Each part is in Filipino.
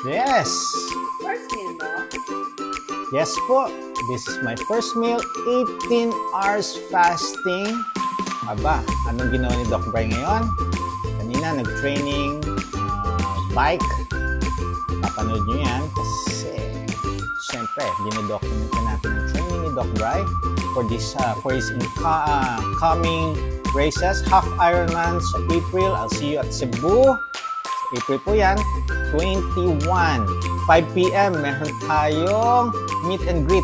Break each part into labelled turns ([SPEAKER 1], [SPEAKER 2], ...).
[SPEAKER 1] Yes.
[SPEAKER 2] First meal mo?
[SPEAKER 1] Yes po. This is my first meal. 18 hours fasting. Aba, anong ginawa ni Doc Bry ngayon? Kanina, nag-training bike. Papanood nyo yan kasi syempre, dinodocument na natin ang training ni Doc Bry for his coming races. Half Ironman sa April. I'll see you at Cebu. April po yan. 21. 5 p.m. Meron tayong meet and greet.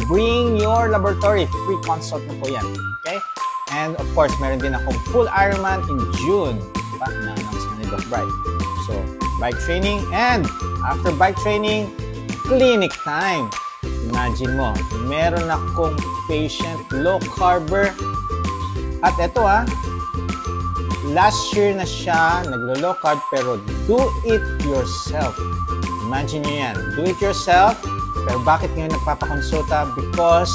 [SPEAKER 1] Bring your laboratory. Free consult na po yan. Okay? And of course, meron din akong full Ironman in June. Diba? Na-announce na ni Doc Bry. So, bike training. And after bike training, clinic time. Imagine mo, meron akong patient, low carber. At eto last year na siya naglo-low carb pero do it yourself. Imagine nyo yan. Do it yourself. Pero bakit ngayon nagpapakonsulta? Because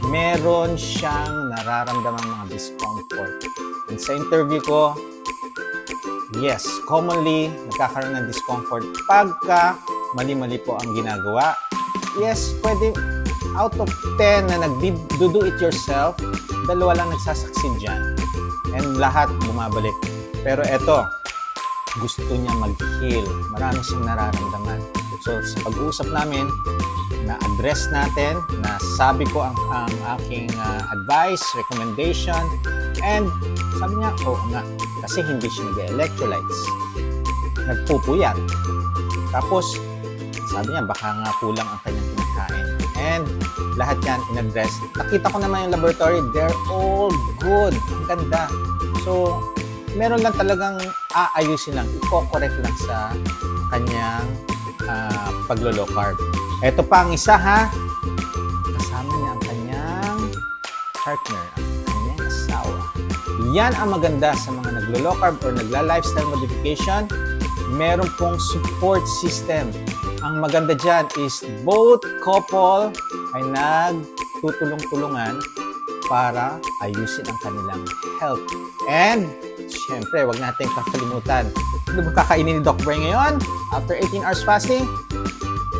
[SPEAKER 1] meron siyang nararamdamang mga discomfort. And sa interview ko, yes, commonly nagkakaroon ng discomfort pagka mali-mali po ang ginagawa. Yes, pwede out of 10 na nag-do it yourself, 2 lang nagsasucceed dyan. And lahat bumabalik. Pero eto, gusto niya mag-heal. Marami siyang nararamdaman. So, sa pag-uusap namin, na-address natin, nasabi ko ang aking advice, recommendation, and sabi niya, oo nga, kasi hindi siya nag-electrolytes. Nagpupuyat. Tapos, sabi niya, baka nga kulang ang kanyang kinakain. And lahat yan in-address. Nakita ko naman yung laboratory, they're all good. Ang ganda. So, meron lang talagang aayusin lang, i-correct lang sa kanyang paglo-low carb. Ito pa ang isa kasama niya ang kanyang partner, ang kanyang asawa. Yan ang maganda sa mga naglo-low carb or nagla-lifestyle modification. Meron pong support system. Ang maganda dyan is both couple ay nagtutulong-tulungan para ayusin ang kanilang health. And, syempre, wag natin kakalimutan. Ano ba kakainin ni Doc Bry ngayon? After 18 hours fasting,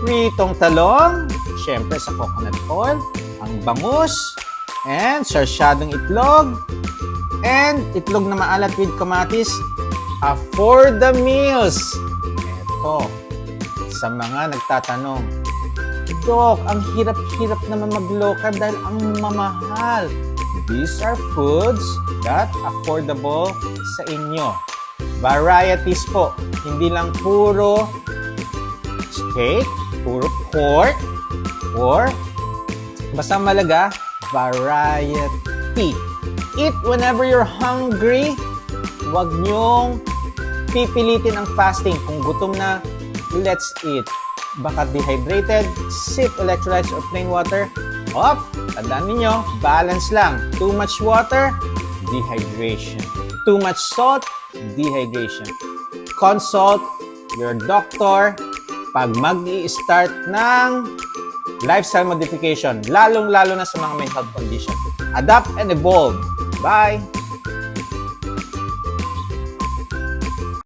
[SPEAKER 1] pritong talong, syempre sa coconut oil, ang bangus, and sarsyadong itlog, and itlog na maalat with kamatis, for the meals. Ito, sa mga nagtatanong, Doc, ang hirap-hirap naman mag-low carb dahil ang mamahal. These are foods that affordable sa inyo. Varieties po. Hindi lang puro steak, puro pork, or basta malaga, variety. Eat whenever you're hungry. Huwag niyong pipilitin ang fasting. Kung gutom na, let's eat. Baka dehydrated, sip electrolytes or plain water. Tandaan ninyo, balance lang. Too much water, dehydration. Too much salt, dehydration. Consult your doctor pag mag-i-start ng lifestyle modification, lalong-lalo na sa mga may health condition. Adapt and evolve. Bye!